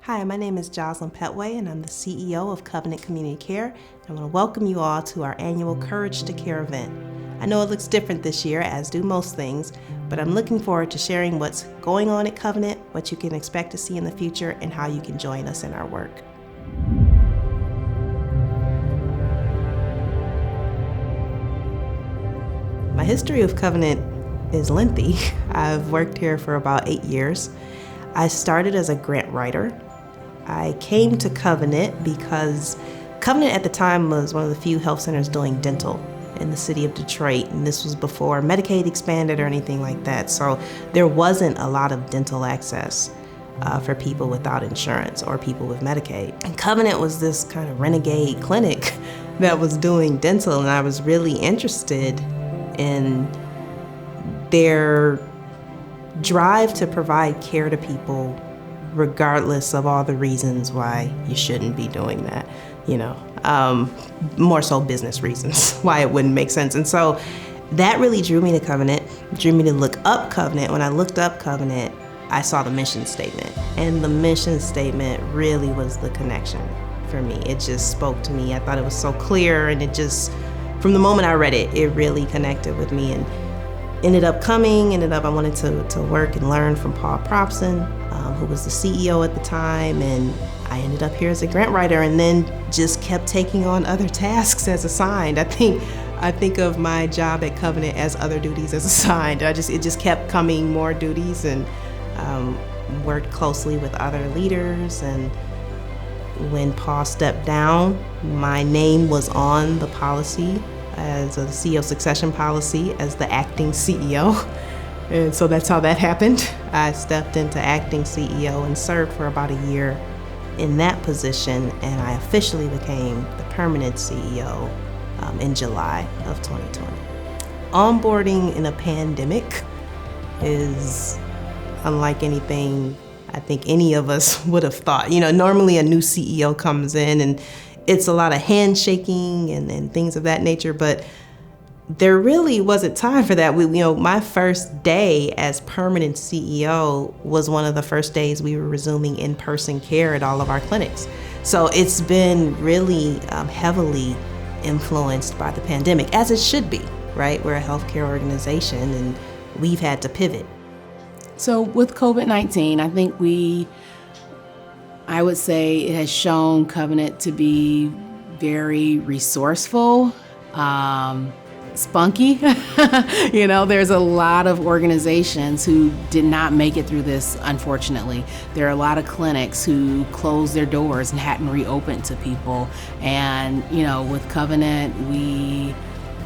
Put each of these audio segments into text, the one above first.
Hi, my name is Jocelyn Petway, and I'm the CEO of Covenant Community Care. I want to welcome you all to our annual Courage to Care event. I know it looks different this year, as do most things, but I'm looking forward to sharing what's going on at Covenant, what you can expect to see in the future, and how you can join us in our work. My history of Covenant is lengthy. I've worked here for about 8 years. I started as a grant writer. I came to Covenant because Covenant at the time was one of the few health centers doing dental in the city of Detroit, and this was before Medicaid expanded or anything like that, so there wasn't a lot of dental access for people without insurance or people with Medicaid. And Covenant was this kind of renegade clinic that was doing dental, and I was really interested in their drive to provide care to people regardless of all the reasons why you shouldn't be doing that, more so business reasons why it wouldn't make sense. And so that really drew me to Covenant, drew me to look up Covenant. When I looked up Covenant, I saw the mission statement, and the mission statement really was the connection for me. It just spoke to me. I thought it was so clear, and it just, from the moment I read it, it really connected with me, and I wanted to work and learn from Paul Propson, who was the CEO at the time, and I ended up here as a grant writer, and then just kept taking on other tasks as assigned. I think of my job at Covenant as other duties as assigned. It just kept coming more duties, and worked closely with other leaders. And when Paul stepped down, my name was on the policy as a CEO succession policy as the acting CEO. And so that's how that happened. I stepped into acting CEO and served for about a year in that position, and I officially became the permanent CEO in July of 2020. Onboarding in a pandemic is unlike anything I think any of us would have thought. Normally a new CEO comes in and it's a lot of handshaking and things of that nature, but there really wasn't time for that. My first day as permanent CEO was one of the first days we were resuming in-person care at all of our clinics. So it's been really heavily influenced by the pandemic, as it should be, right? We're a healthcare organization, and we've had to pivot. So with COVID-19, I think I would say it has shown Covenant to be very resourceful, spunky. There's a lot of organizations who did not make it through this, unfortunately. There are a lot of clinics who closed their doors and hadn't reopened to people. And, with Covenant,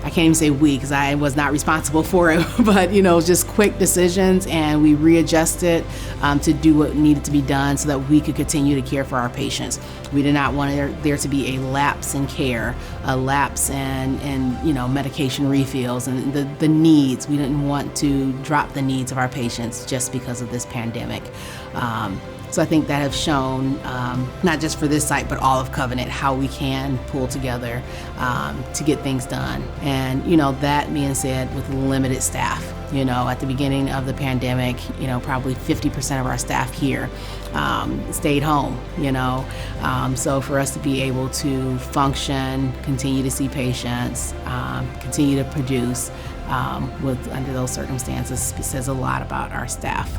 I can't even say we, because I was not responsible for it, but just quick decisions, and we readjusted to do what needed to be done so that we could continue to care for our patients. We did not want there to be a lapse in care, a lapse in medication refills and the needs. We didn't want to drop the needs of our patients just because of this pandemic. So I think that has shown, not just for this site, but all of Covenant, how we can pull together to get things done. And, that being said, with limited staff, at the beginning of the pandemic, probably 50% of our staff here stayed home, So for us to be able to function, continue to see patients, continue to produce under those circumstances says a lot about our staff.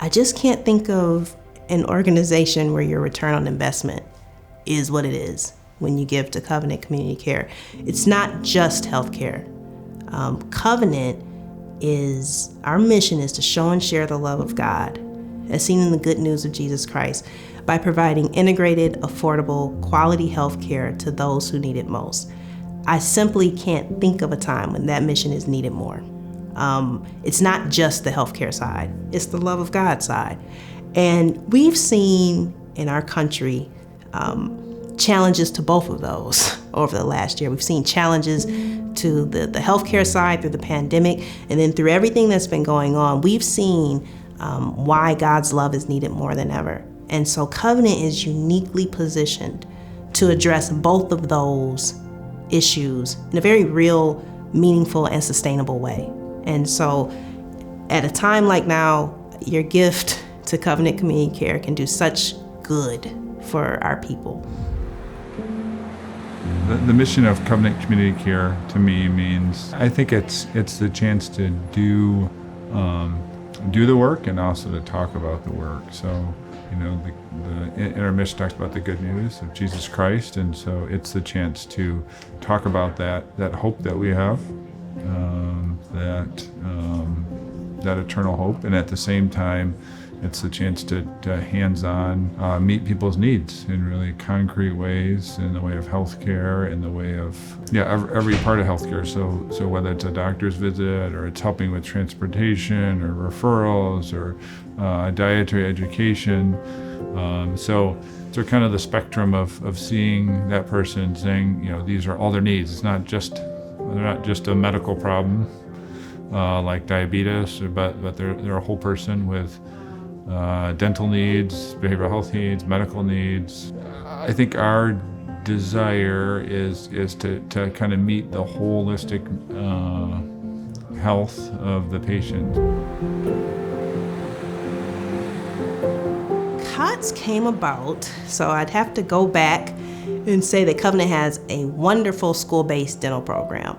I just can't think of an organization where your return on investment is what it is when you give to Covenant Community Care. It's not just healthcare. Covenant our mission is to show and share the love of God, as seen in the good news of Jesus Christ, by providing integrated, affordable, quality healthcare to those who need it most. I simply can't think of a time when that mission is needed more. It's not just the healthcare side, it's the love of God side. And we've seen in our country challenges to both of those over the last year. We've seen challenges to the healthcare side through the pandemic, and then through everything that's been going on, we've seen why God's love is needed more than ever. And so Covenant is uniquely positioned to address both of those issues in a very real, meaningful, and sustainable way. And so at a time like now, your gift to Covenant Community Care can do such good for our people. The mission of Covenant Community Care to me means, I think it's the chance to do the work and also to talk about the work. So, in our mission talks about the good news of Jesus Christ, and so it's the chance to talk about that hope that we have, that eternal hope, and at the same time, it's the chance to hands-on meet people's needs in really concrete ways, in the way of healthcare, in the way of every part of healthcare. So whether it's a doctor's visit, or it's helping with transportation, or referrals, or dietary education. So kind of the spectrum of seeing that person, saying, these are all their needs. They're not just a medical problem like diabetes, but they're a whole person with dental needs, behavioral health needs, medical needs. I think our desire is to kind of meet the holistic health of the patient. COTS came about, so I'd have to go back and say that Covenant has a wonderful school-based dental program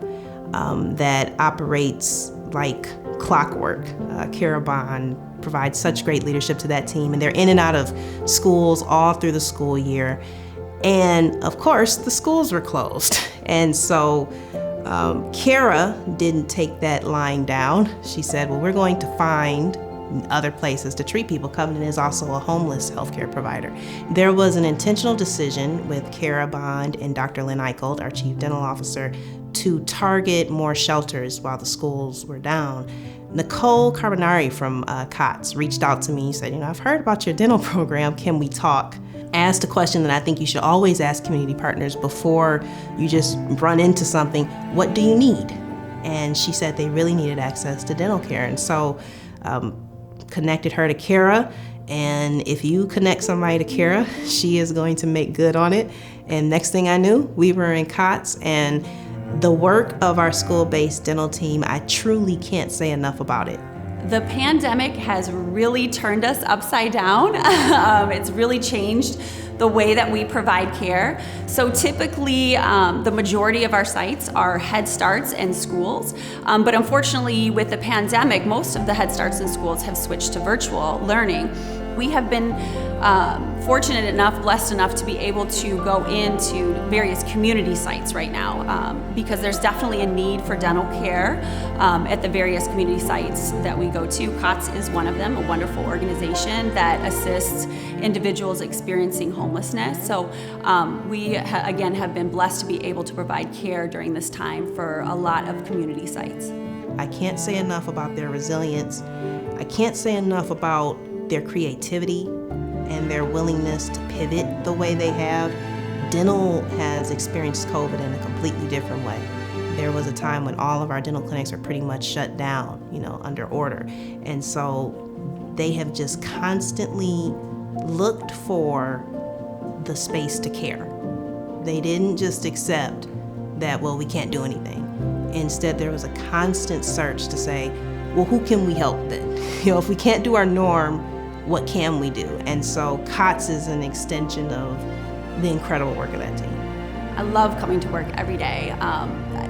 that operates like clockwork. Kara Bond provides such great leadership to that team, and they're in and out of schools all through the school year. And of course, the schools were closed. And so Kara didn't take that lying down. She said, well, we're going to find other places to treat people. Covenant is also a homeless healthcare provider. There was an intentional decision with Kara Bond and Dr. Lynn Eichelt, our chief dental officer, to target more shelters while the schools were down. Nicole Carbonari from COTS reached out to me, said, I've heard about your dental program, can we talk? Asked a question that I think you should always ask community partners before you just run into something: what do you need? And she said they really needed access to dental care. And so connected her to Kara, and if you connect somebody to Kara, she is going to make good on it. And next thing I knew, we were in COTS, and the work of our school-based dental team, I truly can't say enough about it. The pandemic has really turned us upside down. It's really changed the way that we provide care. So typically, the majority of our sites are Head Starts and schools. But unfortunately, with the pandemic, most of the Head Starts and schools have switched to virtual learning. We have been fortunate enough, blessed enough to be able to go into various community sites right now because there's definitely a need for dental care at the various community sites that we go to. COTS is one of them, a wonderful organization that assists individuals experiencing homelessness. So we, again, have been blessed to be able to provide care during this time for a lot of community sites. I can't say enough about their resilience. I can't say enough about their creativity and their willingness to pivot the way they have. Dental has experienced COVID in a completely different way. There was a time when all of our dental clinics were pretty much shut down, under order. And so they have just constantly looked for the space to care. They didn't just accept that, well, we can't do anything. Instead, there was a constant search to say, well, who can we help then? If we can't do our norm, what can we do? And so COTS is an extension of the incredible work of that team. I love coming to work every day.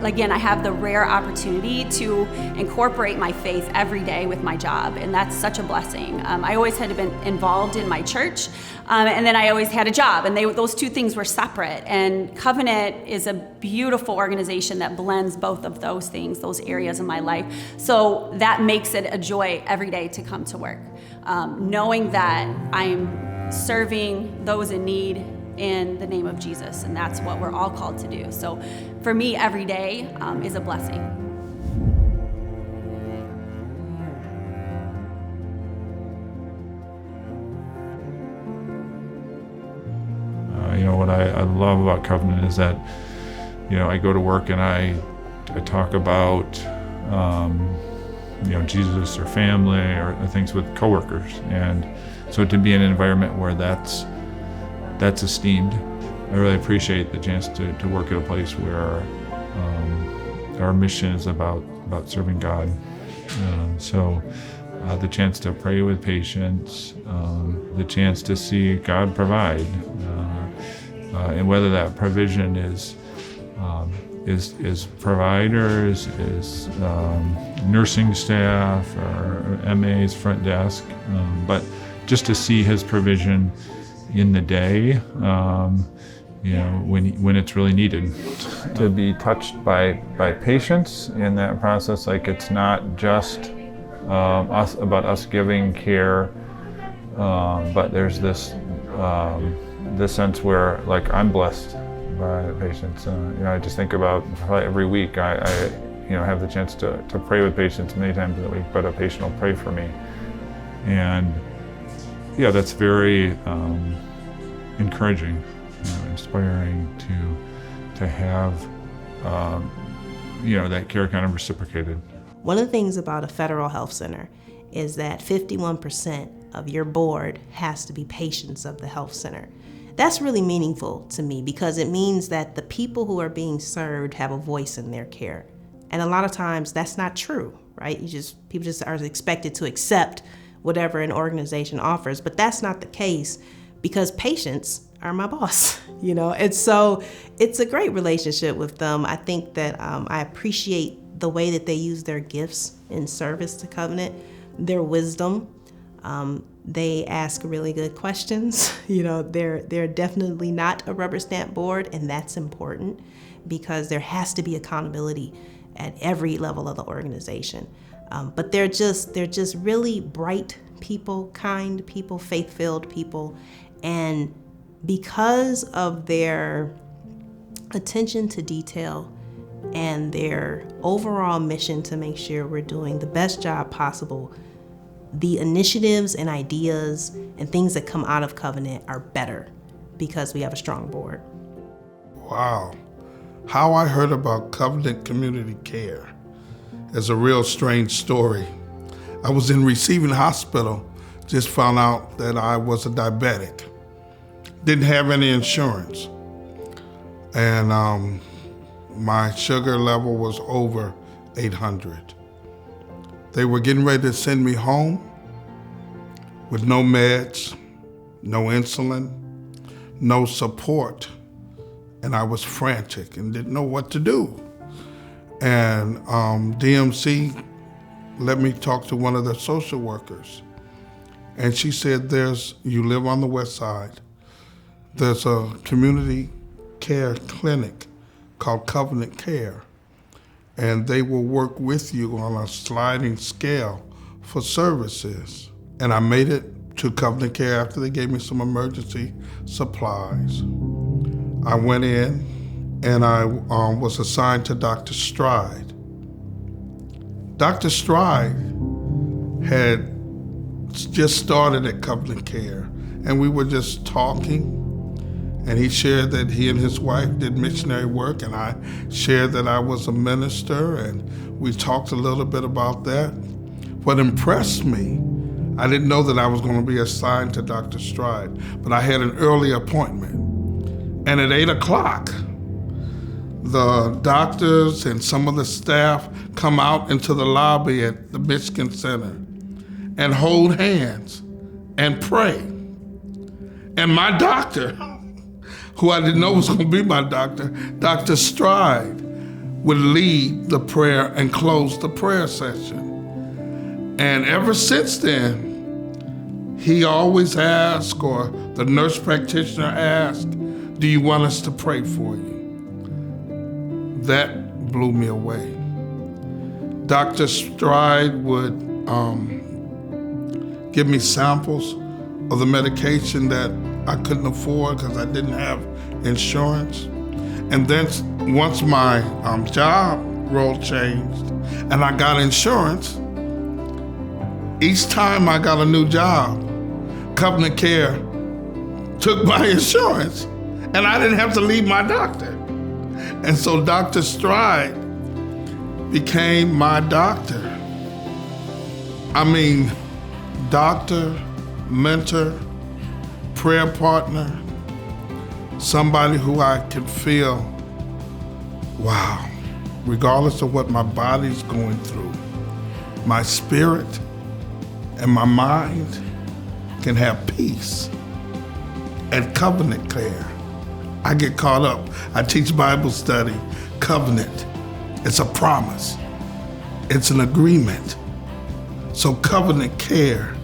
Again, I have the rare opportunity to incorporate my faith every day with my job, and that's such a blessing. I always had been involved in my church, and then I always had a job, and those two things were separate. And Covenant is a beautiful organization that blends both of those things, those areas in my life. So that makes it a joy every day to come to work, knowing that I'm serving those in need in the name of Jesus, and that's what we're all called to do. So for me, every day is a blessing. What I love about Covenant is that, I go to work and I talk about, Jesus or family or things with coworkers, and so to be in an environment where that's esteemed. I really appreciate the chance to work at a place where our mission is about serving God. The chance to pray with patients, the chance to see God provide, and whether that provision is providers, is nursing staff, or MAs, front desk, but just to see His provision in the day, when it's really needed. To be touched by patients in that process, like it's not just about us giving care, but there's this sense where, like, I'm blessed by the patients. I just think about probably every week I have the chance to pray with patients many times in the week, but a patient will pray for me, and that's very encouraging, inspiring to have that care kind of reciprocated. One of the things about a federal health center is that 51% of your board has to be patients of the health center. That's really meaningful to me because it means that the people who are being served have a voice in their care. And a lot of times that's not true, right? People just are expected to accept whatever an organization offers, but that's not the case because patients are my boss, And so it's a great relationship with them. I think that I appreciate the way that they use their gifts in service to Covenant, their wisdom. They ask really good questions. They're definitely not a rubber stamp board, and that's important because there has to be accountability at every level of the organization. But they're just really bright people, kind people, faith-filled people, and because of their attention to detail and their overall mission to make sure we're doing the best job possible, the initiatives and ideas and things that come out of Covenant are better because we have a strong board. Wow. How I heard about Covenant Community Care is a real strange story. I was in receiving hospital, just found out that I was a diabetic. Didn't have any insurance. And my sugar level was over 800. They were getting ready to send me home with no meds, no insulin, no support. And I was frantic and didn't know what to do. And DMC let me talk to one of the social workers. And she said, you live on the west side. There's a community care clinic called Covenant Care. And they will work with you on a sliding scale for services. And I made it to Covenant Care after they gave me some emergency supplies. I went in and I was assigned to Dr. Stride. Dr. Stride had just started at Covenant Care, and we were just talking. And he shared that he and his wife did missionary work, and I shared that I was a minister, and we talked a little bit about that. What impressed me, I didn't know that I was going to be assigned to Dr. Stride, but I had an early appointment. And at 8 o'clock, the doctors and some of the staff come out into the lobby at the Michigan Center and hold hands and pray. And my doctor, who I didn't know was going to be my doctor, Dr. Stride, would lead the prayer and close the prayer session. And ever since then, he always asks, or the nurse practitioner asks, do you want us to pray for you? That blew me away. Dr. Stride would give me samples of the medication that I couldn't afford because I didn't have insurance. And then once my job role changed and I got insurance, each time I got a new job, Covenant Care took my insurance and I didn't have to leave my doctor. And so Dr. Stride became my doctor. I mean, doctor, mentor, prayer partner, somebody who I could feel, wow, regardless of what my body's going through, my spirit and my mind can have peace. At Covenant Care, I get caught up. I teach Bible study. Covenant, it's a promise. It's an agreement. So Covenant Care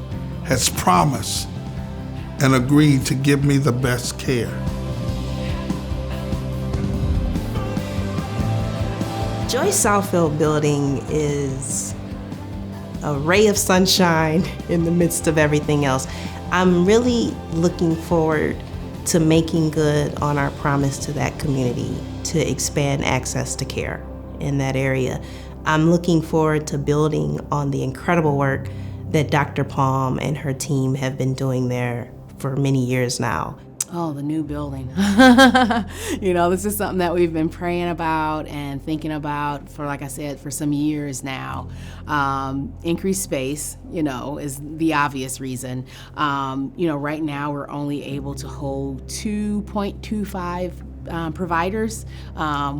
has promised and agreed to give me the best care. Joyce Southfield Building is a ray of sunshine in the midst of everything else. I'm really looking forward to making good on our promise to that community to expand access to care in that area. I'm looking forward to building on the incredible work that Dr. Palm and her team have been doing there for many years now. Oh, the new building. This is something that we've been praying about and thinking about for, like I said, for some years now. Increased space, is the obvious reason. Right now we're only able to hold 2.25 providers,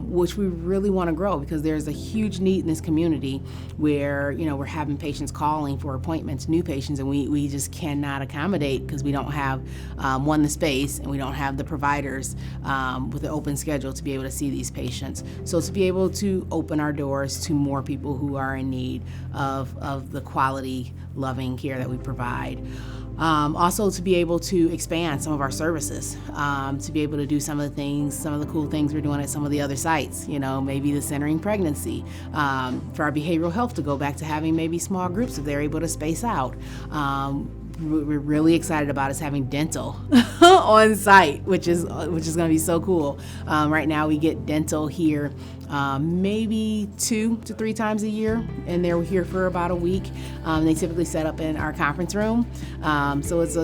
which we really want to grow because there's a huge need in this community where, we're having patients calling for appointments, new patients, and we just cannot accommodate because we don't have, the space and we don't have the providers with an open schedule to be able to see these patients. So to be able to open our doors to more people who are in need of the quality, loving care that we provide. Also to be able to expand some of our services, to be able to do some of the cool things we're doing at some of the other sites, maybe the centering pregnancy, for our behavioral health to go back to having maybe small groups if they're able to space out. We're really excited about us having dental on site, which is going to be so cool. Right now we get dental here maybe 2 to 3 times a year, and they're here for about a week. They typically set up in our conference room, so it's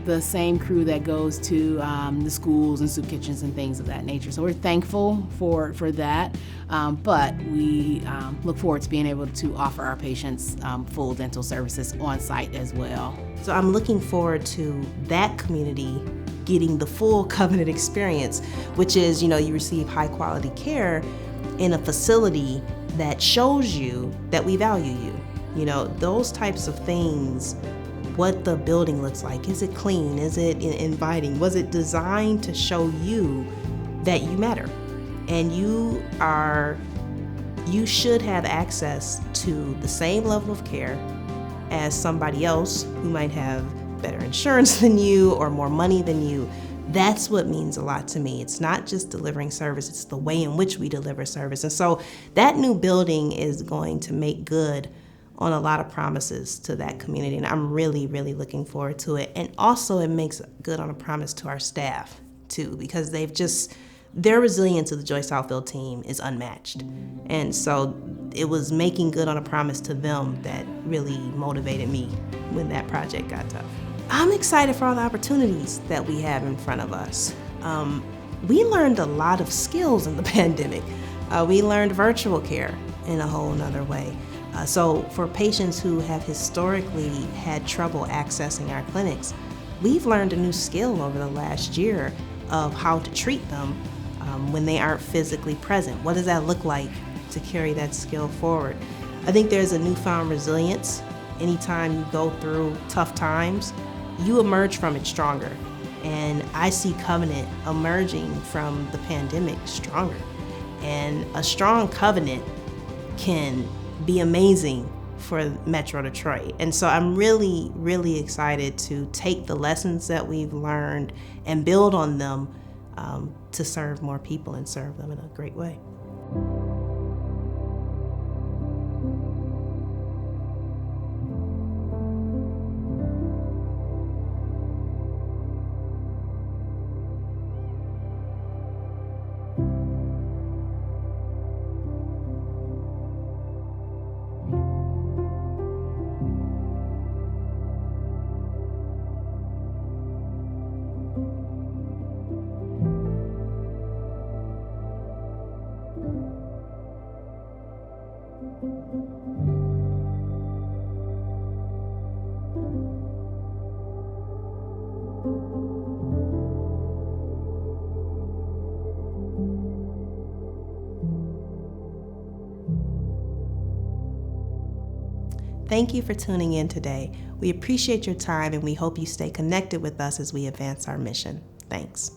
the same crew that goes to the schools and soup kitchens and things of that nature. So we're thankful for that, but we look forward to being able to offer our patients full dental services on site as well. So I'm looking forward to that community getting the full Covenant experience, which is, you receive high quality care in a facility that shows you that we value you. Those types of things, what the building looks like. Is it clean? Is it inviting? Was it designed to show you that you matter? And you should have access to the same level of care as somebody else who might have better insurance than you or more money than you. That's what means a lot to me. It's not just delivering service, it's the way in which we deliver service. And so that new building is going to make good on a lot of promises to that community. And I'm really, really looking forward to it. And also it makes good on a promise to our staff too, because their resilience of the Joyce Southfield team is unmatched. And so it was making good on a promise to them that really motivated me when that project got tough. I'm excited for all the opportunities that we have in front of us. We learned a lot of skills in the pandemic. We learned virtual care in a whole nother way. So for patients who have historically had trouble accessing our clinics, we've learned a new skill over the last year of how to treat them when they aren't physically present. What does that look like to carry that skill forward? I think there's a newfound resilience. Anytime you go through tough times, you emerge from it stronger. And I see Covenant emerging from the pandemic stronger. And a strong Covenant can be amazing for Metro Detroit. And so I'm really, really excited to take the lessons that we've learned and build on them to serve more people and serve them in a great way. Thank you for tuning in today. We appreciate your time and we hope you stay connected with us as we advance our mission. Thanks.